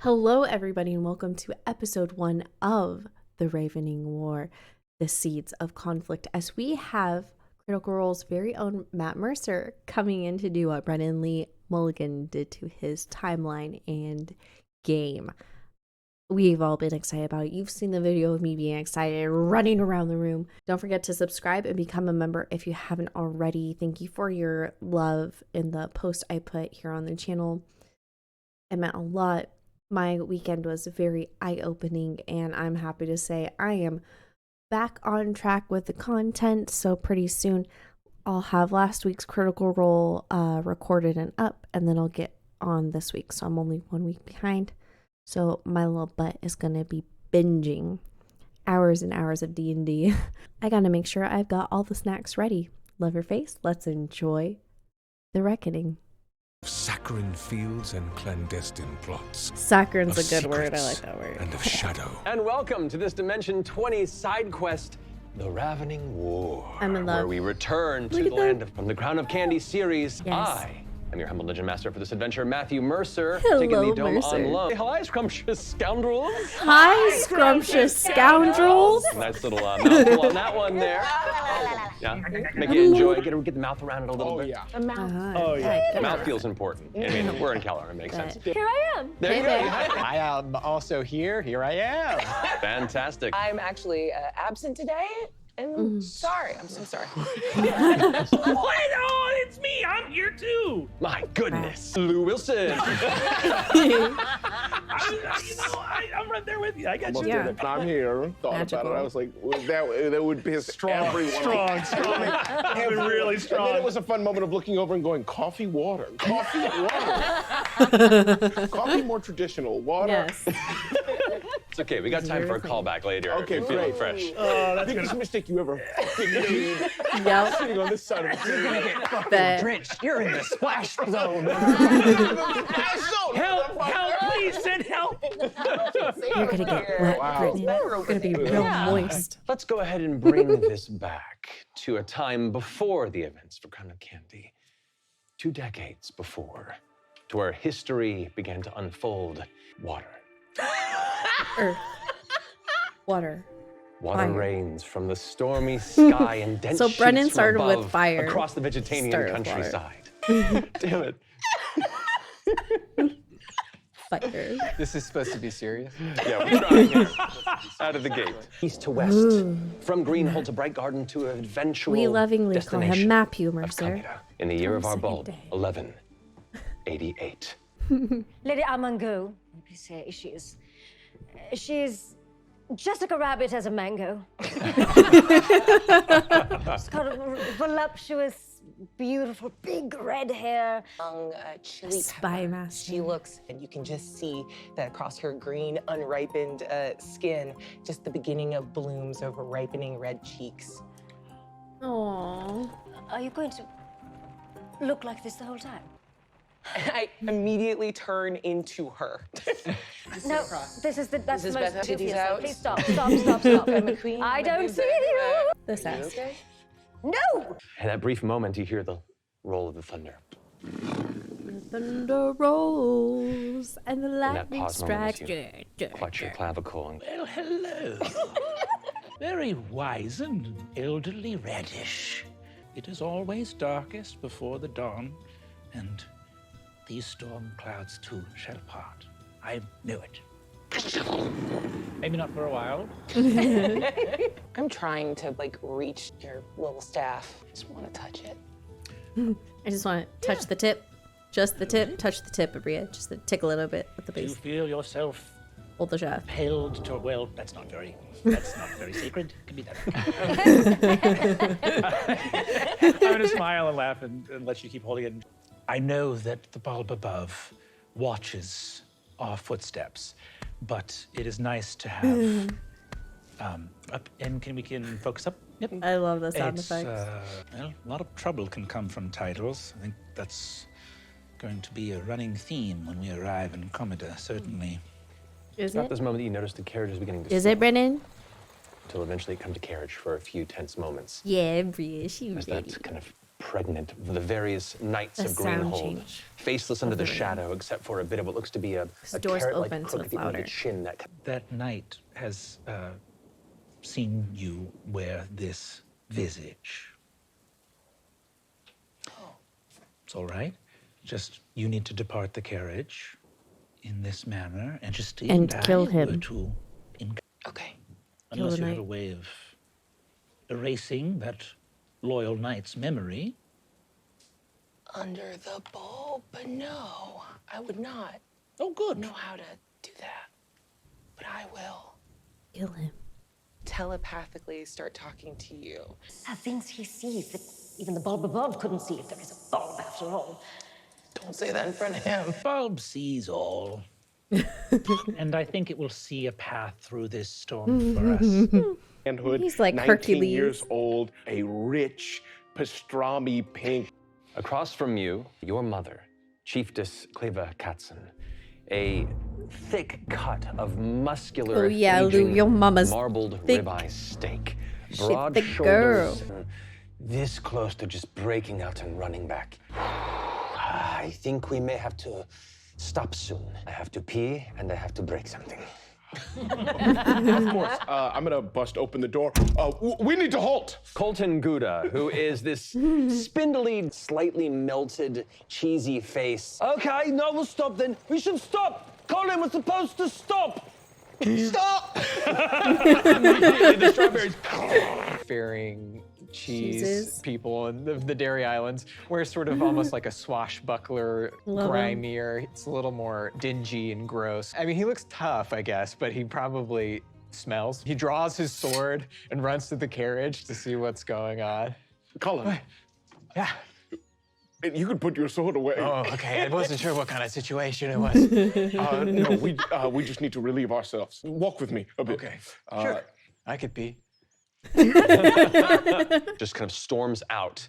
Hello, everybody, and welcome to episode 1 of The Ravening War, The Seeds of Conflict, as we have Critical Role's very own Matt Mercer coming in to do what Brennan Lee Mulligan did to his timeline and game. We've all been excited about it. You've seen the video of me being excited, running around the room. Don't forget to subscribe and become a member if you haven't already. Thank you for your love in the post I put here on the channel. It meant a lot. My weekend was very eye-opening, and I'm happy to say I am back on track with the content. So pretty soon I'll have last week's Critical Role recorded and up, and then I'll get on this week. So I'm only 1 week behind. So my little butt is going to be binging hours and hours of D&D. I got to make sure I've got all the snacks ready. Love your face. Let's enjoy the reckoning. Saccharine fields and clandestine plots. Saccharin's a good word. I like that word. And of shadow. And welcome to this Dimension 20 side quest, The Ravening War. I'm in love. Where we return to the land from the Crown of Candy series. Yes. I'm your humble legend master for this adventure, Matthew Mercer. Hello, taking the dome Mercer. on loan. Hi, scrumptious scoundrels. Hi, scrumptious scoundrels. Nice little mouthful on that one there. Yeah, make you enjoy, get the mouth around it a little bit. Yeah. A mouth. Oh, yeah. Mouth feels important. I mean, we're in Calor, it makes sense. Here I am. There you go. I am also here. Here I am. Fantastic. I'm actually absent today, and sorry. I'm so sorry. What? Oh, it's me. I'm here too. My goodness. Lou Wilson. I'm right there with you. I got you. Yeah. And I'm here. Thought Magical. about it. I was like, that would piss Strong, strong. Even really And then strong. it was a fun moment of looking over and going, coffee, water, coffee, water. Coffee more traditional, water. Yes. It's okay, we got time for a callback later. Okay, if you're feeling great. fresh. Oh, that's Biggest good. mistake you ever fucking made. Yep. Sitting on this side of the table. Bet. Drenched. You're in the splash zone. Help! Help! Please send help! You're gonna get wet, Brittany. You're gonna be real moist. Let's go ahead and bring this back to a time before the events for Crown of Candy. 2 decades before, to where history began to unfold. Water. Earth. Water. Water Fire. rains from the stormy sky and dense So Brennan sheets from started with above fire. across the Vegetanian Started with countryside. Damn it. Fire. This is supposed to be serious. Yeah, we're trying here. Out of the gate. East to west. From Greenhold to Bright Garden to an eventual We lovingly call him destination Matthew of Mercer. Kamira, in the year of our Come bulb, second day. 1188. Lady Amango, she's Jessica Rabbit as a mango. She's got a voluptuous, beautiful, big red hair. Young chili Spy pepper. master. She looks, and you can just see that across her green, unripened skin, just the beginning of blooms over ripening red cheeks. Aww. Are you going to look like this the whole time? I immediately turn into her. No, that's the most better. Titties obvious. out. Please stop, stop. I'm a queen. I My don't boobs see are everywhere. you. This ass. Okay. No! In that brief moment, you hear the roll of the thunder. The thunder rolls and the In that lightning pause moment, strikes. as you clutch your clavicle and Well, hello. Very wise and elderly radish. It is always darkest before the dawn, and these storm clouds too shall part. I knew it. Maybe not for a while. I'm trying to reach your little staff. I just want to touch it. I just want to touch the tip. Just the tip. Touch the tip, Abria. Just to tickle a little bit with the Do you base. feel yourself Hold the shaft. held to, well, that's not very sacred. Could be that. I'm gonna smile and laugh and let you keep holding it. I know that the bulb above watches our footsteps, but it is nice to have up, and we can focus up. Yep. I love the sound It's, effects. well, a lot of trouble can come from titles. I think that's going to be a running theme when we arrive in Commodore, certainly. Is about it? this moment that you notice the carriage is beginning to Is slow it, Brennan? until eventually it comes to carriage for a few tense moments. Yeah, Bria. She As ready. that kind of pregnant of the various knights The of sound Greenhold, change faceless under of the the ring. shadow, except for a bit of what looks to be a doors carrot-like open, so crook it's at the end of the louder. chin. That knight has seen you wear this visage. It's all right. Just you need to depart the carriage in this manner and just stay And back kill were him. to Okay. Kill unless the you have knight. a way of erasing that loyal knight's memory. Under the bulb, but no, I would not Oh, good. know how to do that. But I will Kill him. telepathically start talking to you. Things he sees that even the bulb above couldn't see if there is a bulb after all. Don't say that in front of him. Bulb sees all. And I think it will see a path through this storm for us. Manhood, He's like 19 Hercules. years old, a rich pastrami pink. Across from you, your mother, Chiefess Cleva Katzen, a thick cut of muscular, Oh, yeah, Lou, aging, your mama's marbled thick. ribeye steak, She's broad thick shoulders, girl. and this close to just breaking out and running back. I think we may have to stop soon. I have to pee and I have to break something. Of course, I'm gonna bust open the door. We need to halt. Colton Gouda, who is this spindly, slightly melted, cheesy face. Okay, no, we'll stop then. We should stop. Colin, we're supposed to stop. Stop! The strawberries. Faring cheese Cheeses. people in the Dairy Islands wear sort of almost like a swashbuckler, Love 'em. grimier. It's a little more dingy and gross. I mean, he looks tough, I guess, but he probably smells. He draws his sword and runs to the carriage to see what's going on. Colin, Yeah. you could put your sword away. Oh, okay. I wasn't sure what kind of situation it was. No, we just need to relieve ourselves. Walk with me a bit. Okay. Sure. I could be. Just kind of storms out,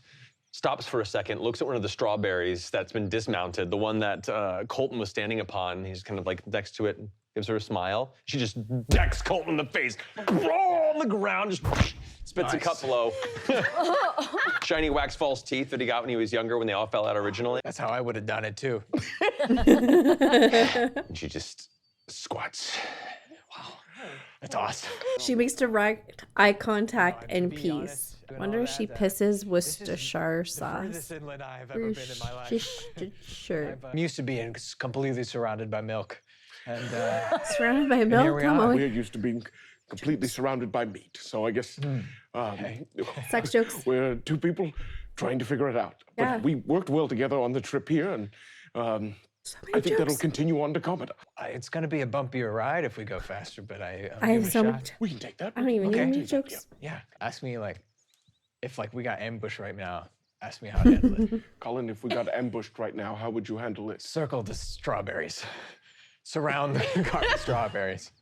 stops for a second, looks at one of the strawberries that's been dismounted, the one that Colton was standing upon. He's kind of like next to it, gives her a smile. She just decks Colton in the face, on the ground, just spits a cup blow. Shiny wax false teeth that he got when he was younger, when they all fell out originally. That's how I would have done it too. And she just squats. That's awesome. She makes direct eye contact and to be peace. honest, doing Wonder all if she that, pisses This Worcestershire is the furthest sauce. inland I've ever been in my life. Worcestershire. I'm used to being completely surrounded by milk. And Surrounded by here milk. we Come are. on. We're used to being completely surrounded by meat, so I guess Sex jokes. we're two people trying to figure it out. But Yeah. we worked well together on the trip here, and So I many think that'll jokes. continue on to Commodore. it's going to be a bumpier ride if we go faster, but I'll I give have it a so shot. much. We can take that. I don't even Okay. need any jokes. Yeah. Ask me if we got ambushed right now. Ask me how to handle it. Colin, if we got ambushed right now, how would you handle it? Circle the strawberries. Surround the car with strawberries.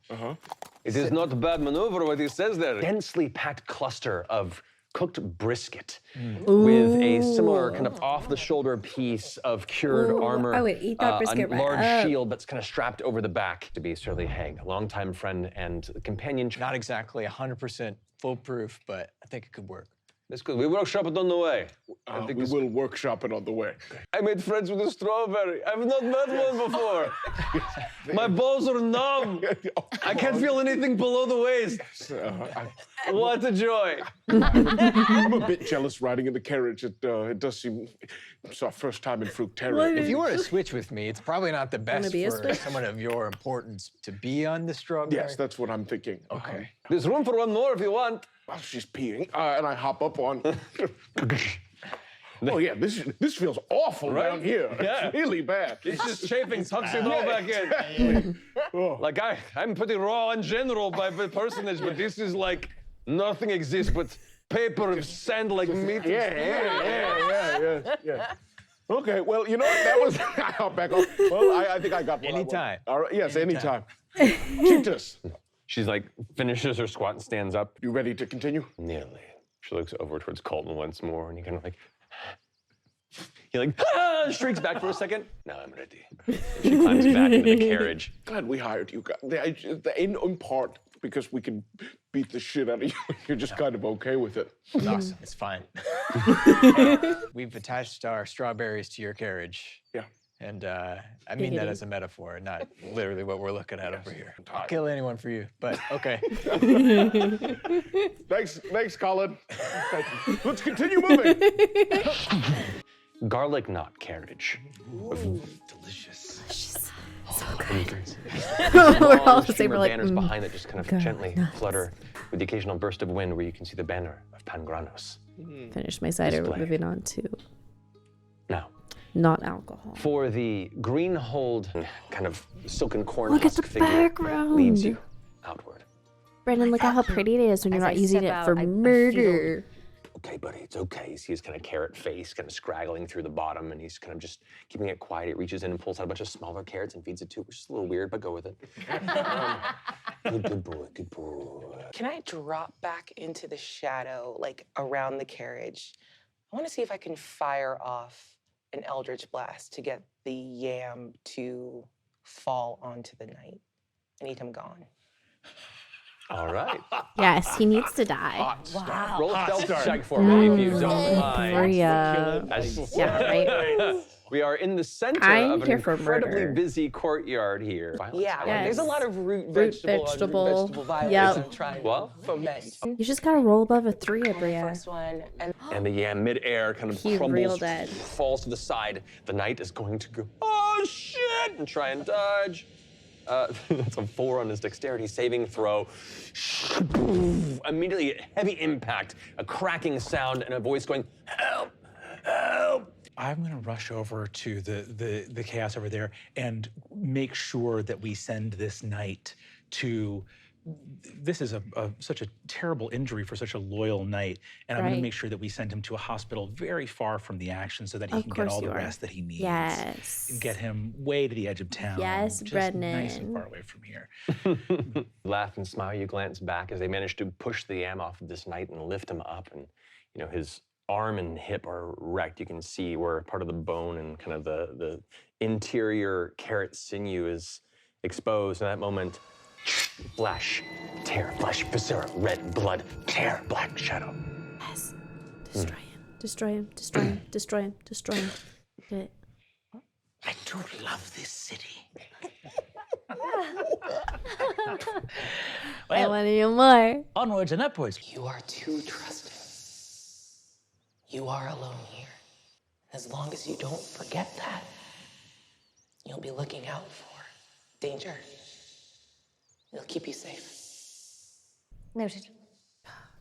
It is not a bad maneuver what he says there. Densely packed cluster of cooked brisket with a similar kind of off-the-shoulder piece of cured Ooh, armor. I would eat that brisket a right large up. shield that's kind of strapped over the back to be Surly Haig, a longtime friend and companion. Not exactly 100% foolproof, but I think it could work. It's good. We workshop it on the way. We will workshop it on the way. I made friends with a strawberry. I've not met one before. My balls are numb. I can't feel anything below the waist. What a joy. I'm a bit jealous riding in the carriage. It does seem it's our first time in Fructarian. If you were to switch with me, it's probably not the best be a for switch? someone of your importance to be on the strawberry. Yes, that's what I'm thinking. Okay. There's room for one more if you want. While she's peeing, and I hop up on. Oh yeah, this feels awful down here. Yeah. It's really bad. It's just chafing, tucks it all back in. Oh. Like I'm pretty raw in general by personage, but this is like nothing exists but paper and sand like meat. Yeah. Okay, well, you know what? That was. I'll back off. Well, I think I got what I want. Anytime. All right. Yes, anytime. Cheetahs, She's like finishes her squat and stands up. you ready to continue? Nearly. She looks over towards Colton once more, and he kind of like. He like shrieks back for a second. Now I'm ready. And she climbs back into the carriage. Glad we hired you guys. In part, because we can beat the shit out of you. You're just kind of okay with it. It's awesome. It's fine. We've attached our strawberries to your carriage. Yeah. And I mean that as a metaphor, not literally what we're looking at over here. I'll kill anyone for you, but okay. Thanks, Colin. Thank you. Let's continue moving. Garlic knot carriage. Delicious. So good. We're all the same. We're like, banners behind it just kind of garlic gently knots. flutter with the occasional burst of wind where you can see the banner of Pangranos. Finished my cider. We're Display. moving on to Now, not alcohol. for the green-hulled kind of silken corn Look at husk the figure background. leads you outward. Brendan, look at how pretty it is when you're As I not using step it out, for I feel- murder. Okay, buddy, it's okay. You see his kind of carrot face kind of scraggling through the bottom, and he's kind of just keeping it quiet. He reaches in and pulls out a bunch of smaller carrots and feeds it to it, which is a little weird, but go with it. Good boy, good boy. Can I drop back into the shadow, like around the carriage? I want to see if I can fire off an Eldritch Blast to get the yam to fall onto the knight. I need him gone. All right. Yes, he needs to die. Wow. Roll a stealth check for me if you don't mind. Bria. As- Yeah, right? We are in the center I'm of an here for incredibly murder. busy courtyard here. Yeah, Yes. there's a lot of root vegetable, vegetable violence yep. I'm trying Well? to foment. You just gotta roll above a 3, Bria. First one, and And the yam midair kind of He crumbles, real dead. falls to the side. The knight is going to go, oh shit, and try and dodge. That's a 4 on his dexterity saving throw. Immediately, a heavy impact, a cracking sound, and a voice going, help, help. I'm gonna rush over to the chaos over there and make sure that we send this knight to. This is such a terrible injury for such a loyal knight, and I'm Right. gonna make sure that we send him to a hospital very far from the action so that he Of can get course all you the are. rest that he needs. Yes. And get him way to the edge of town. Yes, just Brendan. nice and far away from here. Laugh and smile, you glance back as they manage to push the yam off of this knight and lift him up, and his arm and hip are wrecked. You can see where part of the bone and kind of the interior carrot sinew is exposed. In that moment, flash, tear, flesh, viscera, red blood, tear, black shadow. Yes. Destroy him. Destroy him. Destroy him. Destroy him. Destroy him. Good. I do love this city. I want you more. Onwards and upwards. you are too trusting. You are alone here. As long as you don't forget that, you'll be looking out for danger. It'll keep you safe. Noted.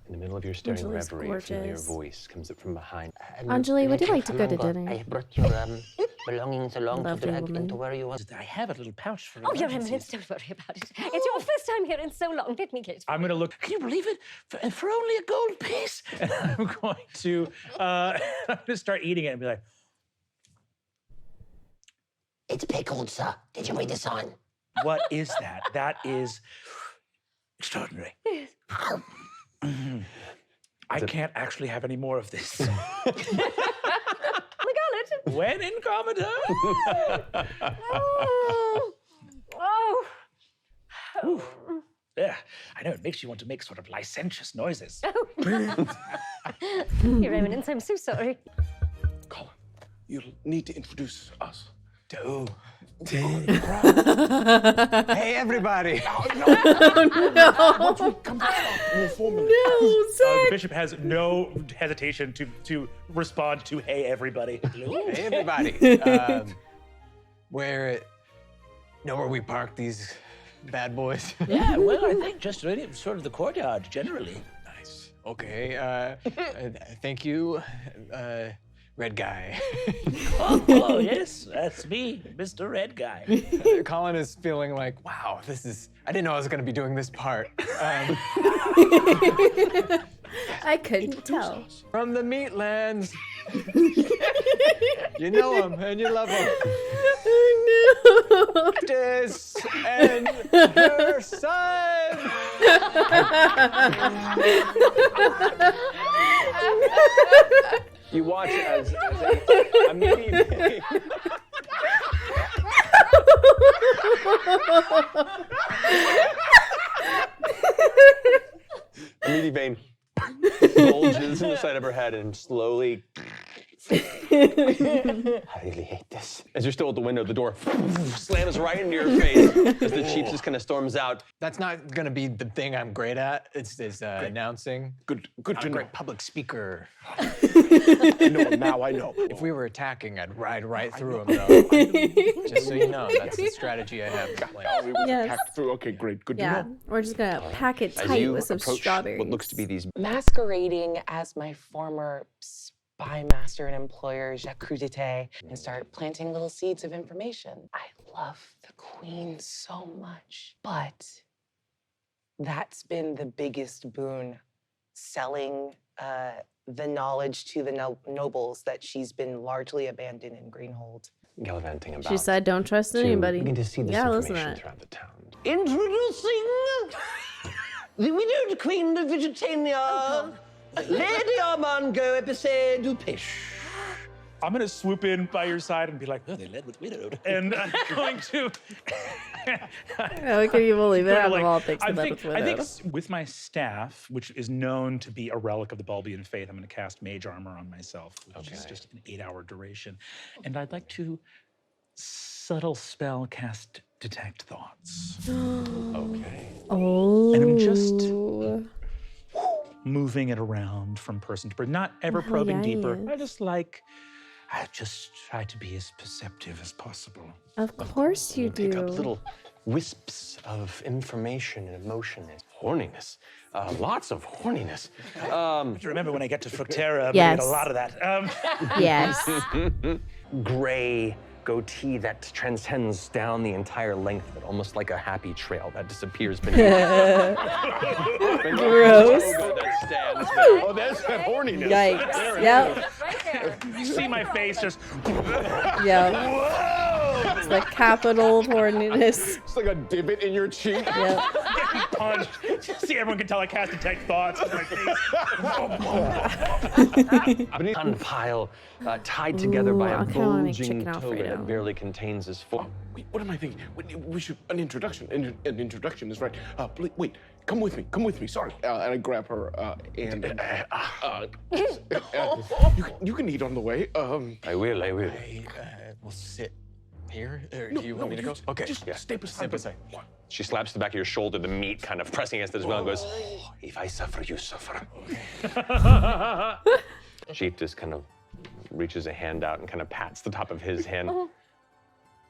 In the middle of your staring Anjali's reverie, a familiar gorgeous. voice comes up from behind. Anjali, would you like to go to dinner? I brought your belongings along to Lovely drag woman. into where you want. I have a little pouch for Oh, Your emergencies. Eminence, don't worry about it. It's your first time here in so long. Let me get it. I'm gonna look. Can you believe it? For only a gold piece, and I'm going to I'm gonna start eating it and be like, It's pickled, sir. Did you read the sign? "What is that? That is extraordinary." I can't actually have any more of this. We got it. When in Commodore. Oh. Ooh. Yeah, I know it makes you want to make sort of licentious noises. Your Eminence, I'm so sorry. Colin, you need to introduce us. Hey, everybody. More formally. The bishop has no hesitation to respond to "Hey, everybody." Hey, everybody. Where we park these bad boys? Yeah, well, I think just really sort of the courtyard generally. Nice. Okay. Thank you, red guy. Oh, yes, that's me, Mr. Red Guy. Colin is feeling like, wow, I didn't know I was going to be doing this part. I couldn't tell. From the Meatlands. You know him and you love him. This and her son. You watch as a immediately. vein bulges in the side of her head and slowly. I really hate this. As you're still at the window, the door slams right into your face as the chief just kind of storms out. That's not gonna be the thing I'm great at. It's announcing. Good to know. Great public speaker. I know him now, I know. If we were attacking, I'd ride right through him, though. Just so you know, that's the strategy I have. We would Yes. hack through. Okay, great. Good to Yeah, know. we're just gonna pack it As tight you with some approach strawberries. what looks to be these Masquerading as my former spy master and employer, Jacques Crudité, and start planting little seeds of information. I love the queen so much, but that's been the biggest boon, selling the knowledge to the nobles that she's been largely abandoned in Greenhold. gallivanting about. She said, "Don't trust anybody." Begin to see this Yeah, listen to information that. throughout the town. Introducing the widowed queen of Vegetania, Lady Armando Epicé du Piche. I'm gonna swoop in by your side and be like, oh, they led with widowed. And I'm going to. How can you believe it? Out of all things, I the think widowed. with my staff, which is known to be a relic of the Bulbian faith, I'm going to cast mage armor on myself, which is just an 8-hour duration. And I'd like to subtle spell cast detect thoughts. Okay. Oh. And I'm just moving it around from person to person, not ever Oh, probing deeper. yes. I just try to be as perceptive as possible. Of course you Pick up do. little wisps of information and emotion and horniness. Lots of horniness. Remember when I get to Fructera, I'm Yes. gonna get a lot of that. Yes. Gray goatee that transcends down the entire length of it, almost like a happy trail that disappears beneath. Gross. That stands there. Oh, that's that horniness. Yikes. Yep. You see my face just. Yep. It's the capital of horniness. It's like a divot in your cheek. Yep. Punched. See, everyone can tell I cast detect thoughts in my face. Beneath a pile, tied together by Ooh, a I kinda wanna make bulging chicken toga Alfredo. that barely contains his form. Wait, what am I thinking? We should an introduction. An introduction is right. Please, wait, come with me. Come with me. Sorry. And I grab her and you can eat on the way. I will. We'll sit here. Or No, do you no, want me to go? just- Okay. just stay beside Stay me. beside. She slaps the back of your shoulder, the meat kind of pressing against it as well, and goes, if I suffer, you suffer. Chief just kind of reaches a hand out and kind of pats the top of his hand.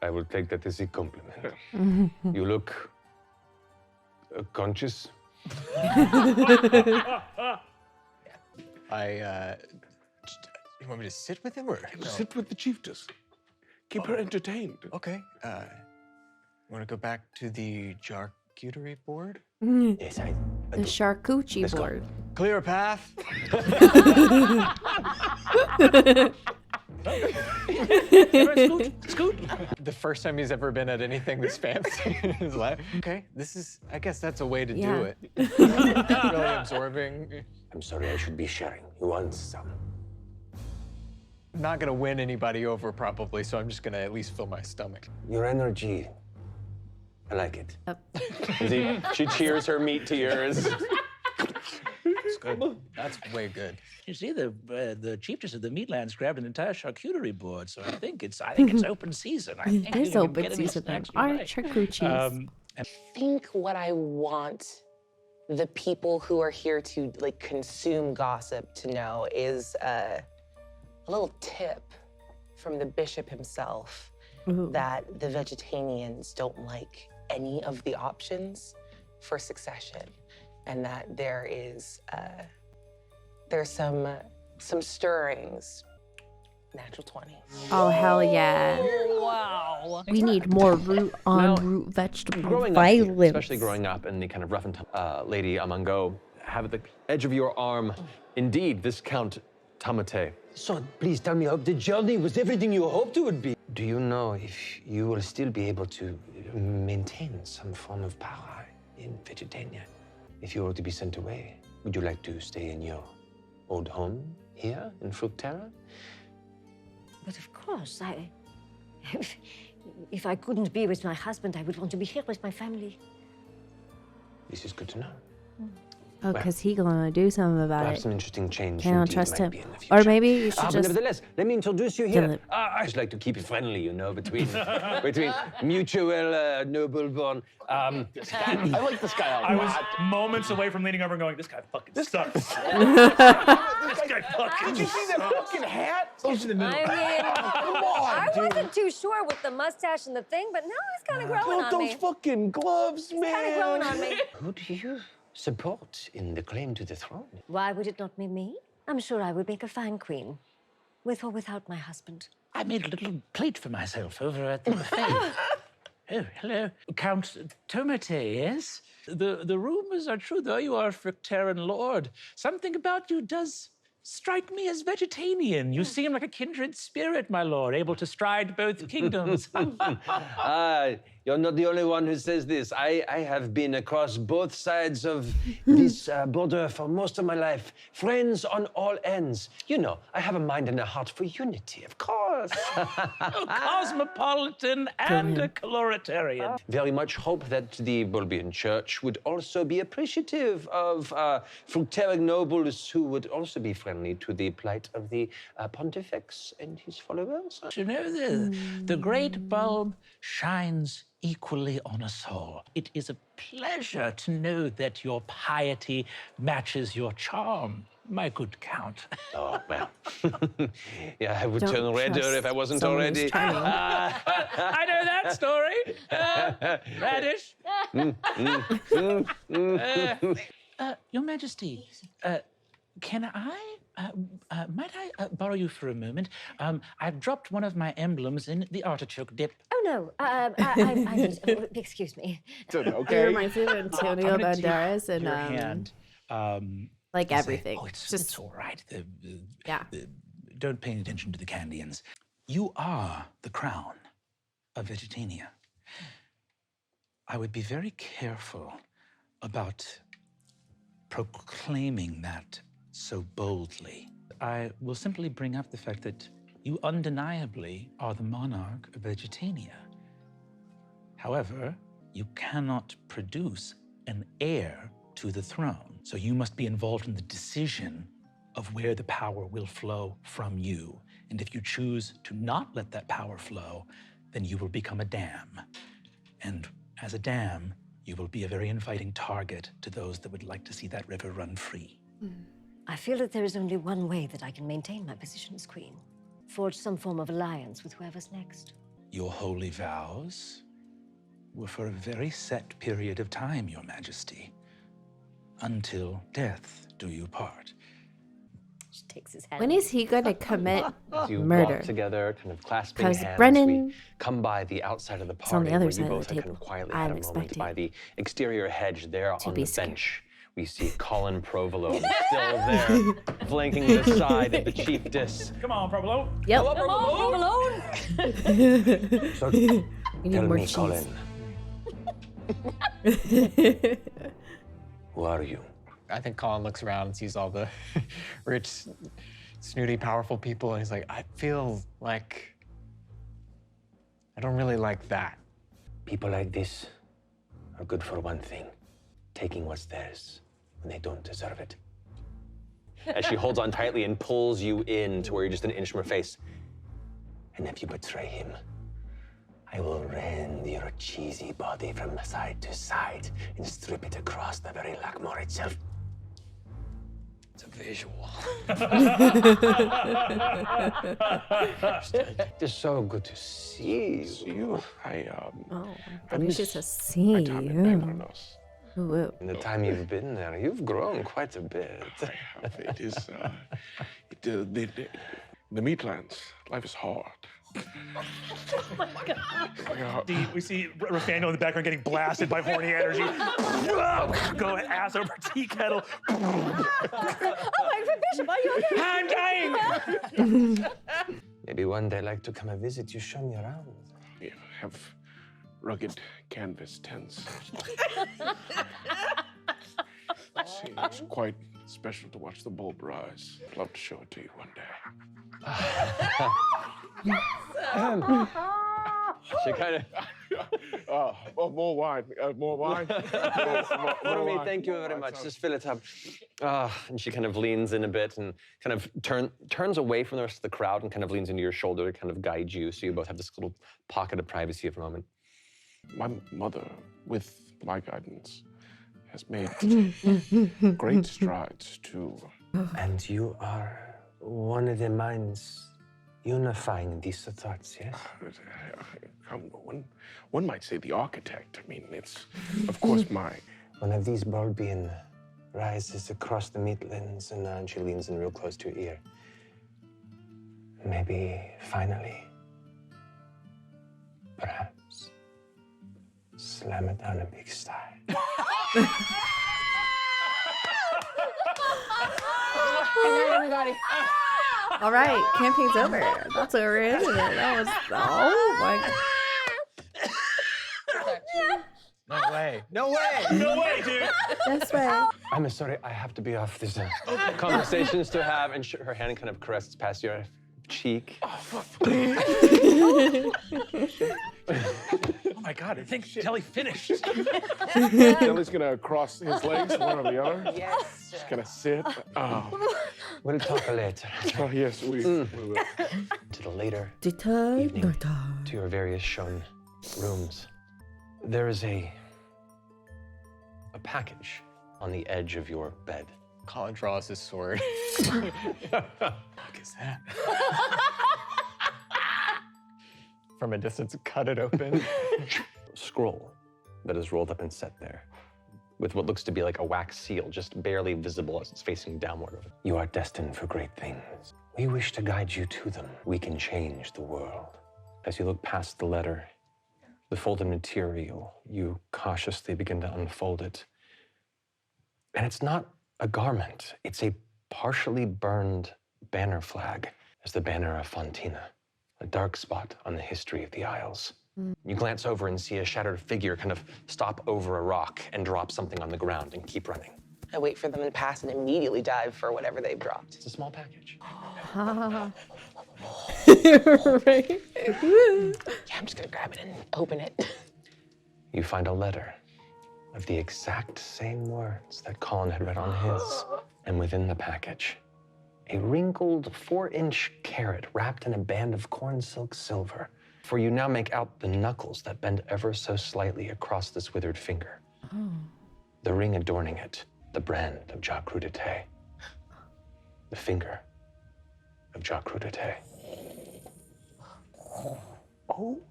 I will take that as a compliment. You look conscious. You want me to sit with him or? No? Sit with the chiefess. Keep her entertained. Okay. Want to go back to the charcuterie board? Yes, I The charcuterie Let's go. board. Clear a path. Scoot. The first time he's ever been at anything this fancy in his life. Okay, I guess that's a way to Yeah. do it. Really absorbing. I'm sorry, I should be sharing. You want some? I'm not gonna win anybody over probably, so I'm just gonna at least fill my stomach. Your energy. I like it. Yep. She cheers her meat to yours. That's good. That's way good. You see, the chiefess of the Meatlands grabbed an entire charcuterie board, so I think it's open season. I think It you is can open get any season. There snacks you are like. charcuteries. I think what I want the people who are here to like consume gossip to know is a little tip from the bishop himself Ooh. that the Vegetanians don't like any of the options for succession, and that there is there's some stirrings. Natural 20. Oh, hell yeah. Wow. We need more root vegetable Growing up, here, violence. especially growing up in the kind of rough and tumble, Lady Amango, have at the edge of your arm, indeed, this Count Tamate. So please tell me, the journey was everything you hoped it would be. Do you know if you will still be able to maintain some form of power in Vegetania? If you were to be sent away, would you like to stay in your old home here in Fructera? But of course, if I couldn't be with my husband, I would want to be here with my family. This is good to know. Oh, because he gonna do something about Perhaps it. some interesting change Can't indeed trust might him. be in the Or future. maybe you should But just nevertheless, let me introduce you kill here. it. I just like to keep it friendly, you know, between mutual noble-born. I like this guy a lot. I was moments away from leaning over and going, this guy fucking sucks. This guy fucking Did you see that fucking hat? I mean, Come on, I dude. wasn't too sure with the mustache and the thing, but now it's kind of growing Look, on those me. fucking gloves, man. Kind of growing on me. Who do you support in the claim to the throne? Why would it not be me? I'm sure I would make a fine queen, with or without my husband. I made a little plate for myself over at the buffet. Oh, hello. Count Tomate, yes? The rumors are true, though. You are a Fructarian lord. Something about you does strike me as vegetarian. You seem like a kindred spirit, my lord, able to stride both kingdoms. You're not the only one who says this. I have been across both sides of this border for most of my life. Friends on all ends. You know, I have a mind and a heart for unity, of course. A cosmopolitan and a coloritarian. Very much hope that the Bulbian Church would also be appreciative of Fructarian nobles who would also be friendly to the plight of the Pontifex and his followers. You know, the great bulb shines equally on us all. It is a pleasure to know that your piety matches your charm, my good count. Oh, well. Yeah, I would Don't turn redder trust if I wasn't someone already. who's charming. I know that story. Radish. Your Majesty, can I, might I borrow you for a moment? I've dropped one of my emblems in the artichoke dip. Oh, no. I need... Oh, excuse me. It Okay. reminds me of Antonio I'm gonna take Banderas and your hand. like Say, everything. oh, it's Just all right. yeah. Don't pay any attention to the Candians. You are the crown of Vegetania. I would be very careful about proclaiming that so boldly. I will simply bring up the fact that you undeniably are the monarch of Vegetania. However, you cannot produce an heir to the throne. So you must be involved in the decision of where the power will flow from you. And if you choose to not let that power flow, then you will become a dam. And as a dam, you will be a very inviting target to those that would like to see that river run free. I feel that there is only one way that I can maintain my position as queen. Forge some form of alliance with whoever's next. Your holy vows were for a very set period of time, Your Majesty. Until death do you part. She takes his hand. When is he gonna commit As you murder? walk together, kind of clasping 'Cause hands, Brennan- we come by the outside of the It's on party the other where side you of the both had kind table. of quietly I'm had a moment expecting by the exterior hedge there on be the scared. bench. We see Colin Provolone still there, flanking the side of the chiefess. Come on, Provolone. Yep. Come on, So, We need tell more me, cheese. Colin, who are you? I think Colin looks around and sees all the rich, snooty, powerful people, and he's like, I feel like I don't really like that. People like this are good for one thing, taking what's theirs when they don't deserve it. As she holds on tightly and pulls you in to where you're just an inch from her face. And if you betray him, I will rend your cheesy body from side to side and strip it across the very Lackmore itself. It's a visual. It's so good to see you. See you. Oh, I delicious to miss see my time in you. Bangladesh. Ooh, ooh. In the time you've been there, you've grown quite a bit. I have. It is, the Meatlands, life is hard. We see Rafano in the background getting blasted by horny energy. Go ass over tea kettle. Oh, my Bishop, are you okay? I'm dying. Maybe one day I'd like to come and visit you, show me around. We have rugged canvas tents. See, it's quite special to watch the bulb rise. I'd love to show it to you one day. She kind of More wine. More wine. Follow me, thank you very much. Just fill it up. And she kind of leans in a bit and kind of turns away from the rest of the crowd and kind of leans into your shoulder to kind of guide you, so you both have this little pocket of privacy for a moment. My mother, with my guidance, has made great strides to... And you are one of the minds unifying these thoughts, yes? One might say the architect. I mean, it's, of course, my... One of these Balbian rises across the Midlands, and she leans in real close to your ear. Maybe, finally, perhaps, slam it down a big sty. All right, campaign's over. That's what we're into. That was, oh my No way. No way. No way, dude. This way. I'm sorry, I have to be off this. Conversations to have, and her hand kind of caresses past your cheek. Oh my God, I think Jelly finished. Jelly's gonna cross his legs, one or the other. Yes. Just gonna sit. Oh, We'll talk later. oh yes, we will. To the later Dita, evening, dita. to your various shown rooms. There is a package on the edge of your bed. Colin draws his sword. What the fuck is that? From a distance, cut it open. Scroll that is rolled up and set there, with what looks to be like a wax seal, just barely visible as it's facing downward. You are destined for great things. We wish to guide you to them. We can change the world. As you look past the letter, the folded material, you cautiously begin to unfold it. And it's not a garment, it's a partially burned banner flag. It's the banner of Fontina, a dark spot on the history of the Isles. You glance over and see a shattered figure kind of stop over a rock and drop something on the ground and keep running. I wait for them to pass and immediately dive for whatever they've dropped. It's a small package. Right. Yeah, I'm just gonna grab it and open it. You find a letter of the exact same words that Colin had read on his. And within the package, a wrinkled 4-inch carrot wrapped in a band of corn silk silver. For you now make out the knuckles that bend ever so slightly across this withered finger. Oh. The ring adorning it, the brand of Jacques Crudité. The finger of Jacques Crudité. Oh,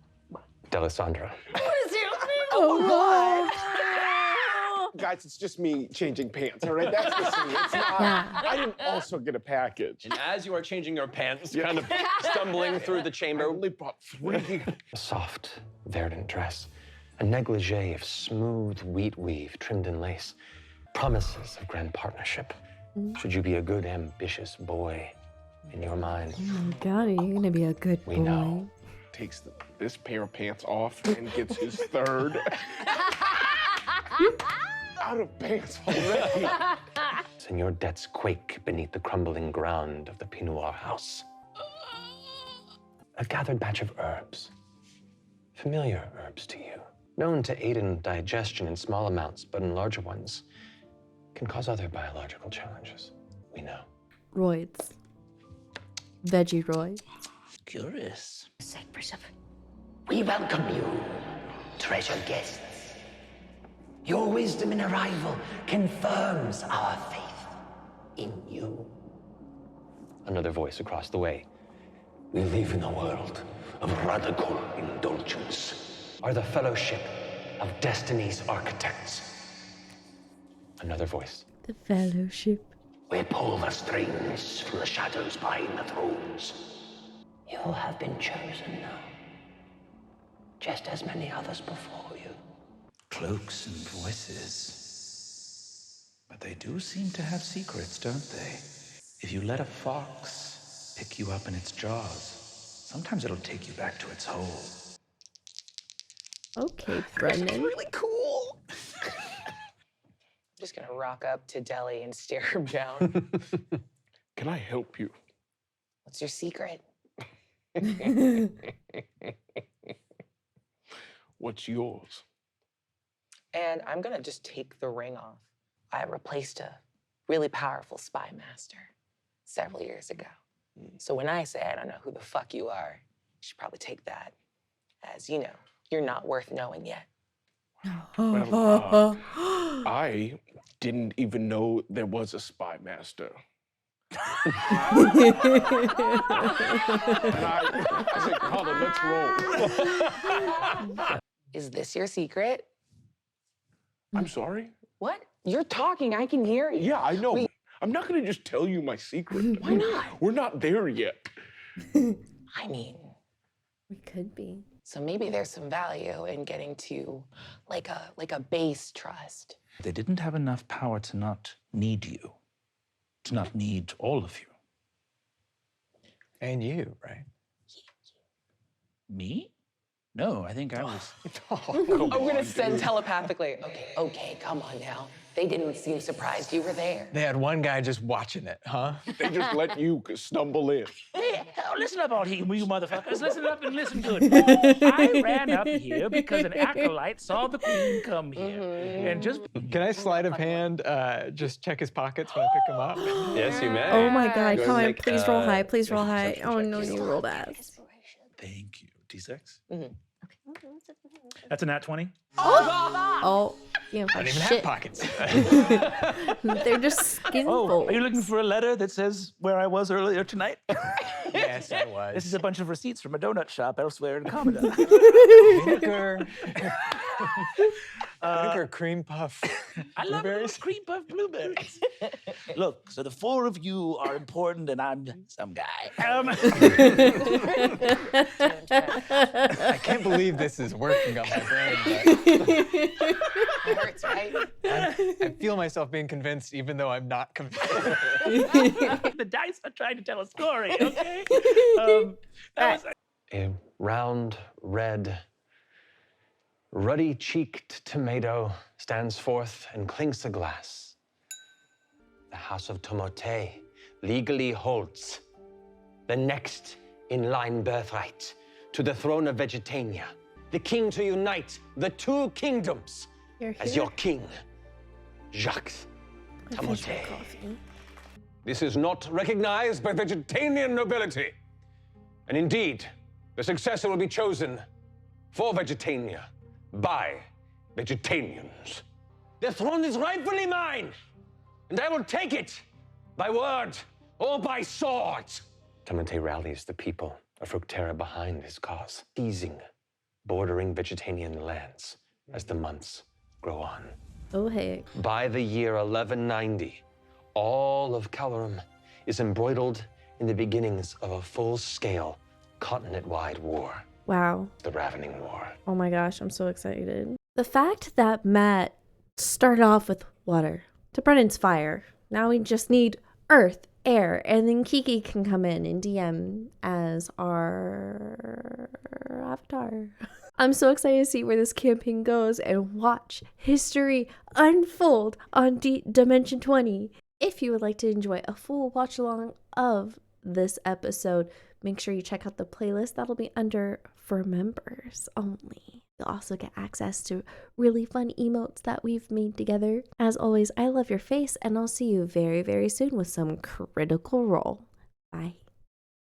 Delisandra. Oh, God. guys, it's just me changing pants. All right, that's the scene. It's not. I didn't also get a package. And as you are changing your pants, kind of stumbling through the chamber, I only bought 3. a soft, verdant dress, a negligee of smooth wheat weave trimmed in lace, promises of grand partnership. Should you be a good, ambitious boy in your mind? Oh my God, are you gonna be a good We boy? know. Takes this pair of pants off and gets his third. Out of pants already. And your debts quake beneath the crumbling ground of the Pinoir house. A gathered batch of herbs, familiar herbs to you, known to aid in digestion in small amounts, but in larger ones, can cause other biological challenges. We know. Roids. Veggie roids. Curious. We welcome you, treasured guests. Your wisdom in arrival confirms our faith in you. Another voice across the way. We live in a world of radical indulgence. Are the Fellowship of Destiny's architects. Another voice. The Fellowship. We pull the strings from the shadows behind the thrones. You have been chosen now, just as many others before you. Cloaks and voices. But they do seem to have secrets, don't they? If you let a fox pick you up in its jaws, sometimes it'll take you back to its hole. Okay, Brendan. Really cool. I'm just gonna rock up to Deli and stare him down. Can I help you? What's what's yours? And I'm gonna just take the ring off. I replaced a really powerful spy master several years ago. So when I say I don't know who the fuck you are, you should probably take that as, you know, you're not worth knowing yet. Well, I didn't even know there was a spy master. And I said, Carla, let's roll. Is this your secret? I'm sorry? What? You're talking, I can hear you. Yeah, I know. I'm not gonna just tell you my secret. Why not? We're not there yet. I mean, We could be. so maybe there's some value in getting to like a base trust. They didn't have enough power to not need you, to not need all of you. And you, right? Me? No, I think I was. I'm gonna send telepathically. Okay, come on now. They didn't seem surprised you were there. They had one guy just watching it, huh? They just let you stumble in. Hey, listen up, all you motherfuckers. Listen up and listen good. I ran up here because an acolyte saw the queen come here. And just. Can I sleight of hand just check his pockets when I pick him up? Yes, you may. Oh my god, Go come on, make, please roll high, please roll high. perception Oh check. no, you rolled ass. Thank you. D6? That's a nat 20. Oh, you don't I have don't even have shit. pockets. They're just skin Oh, folds. are you looking for a letter that says where I was earlier tonight? Yes, I was. This is a bunch of receipts from a donut shop elsewhere in Commodore. Vinegar. Vinegar cream puff. I love Blueberries? cream puff blueberries. Look, so the four of you are important, and I'm some guy. I can't believe this is working on my brain. It hurts, right? I feel myself being convinced, even though I'm not convinced. The dice are trying to tell a story, okay? A round, red, ruddy-cheeked tomato stands forth and clinks a glass. The House of Tomote legally holds the next in line birthright to the throne of Vegetania, the king to unite the two kingdoms as your king, Jacques Tomote. This is not recognized by Vegetanian nobility. And indeed, the successor will be chosen for Vegetania by Vegetanians. The throne is rightfully mine, and I will take it by word or by sword. Tomote rallies the people of Fructera behind his cause, seizing bordering Vegetanian lands as the months grow on. Oh hey. By the year 1190, all of Calorum is embroiled in the beginnings of a full-scale, continent-wide war. Wow. The Ravening War. Oh my gosh, I'm so excited. The fact that Matt started off with water to Brennan's fire. Now we just need earth, air, and then Kiki can come in and DM as our avatar. I'm so excited to see where this campaign goes and watch history unfold on Dimension 20. If you would like to enjoy a full watch along of this episode, make sure you check out the playlist that'll be under for members only. You'll also get access to really fun emotes that we've made together. As always, I love your face, and I'll see you very, very soon with some Critical Role. Bye.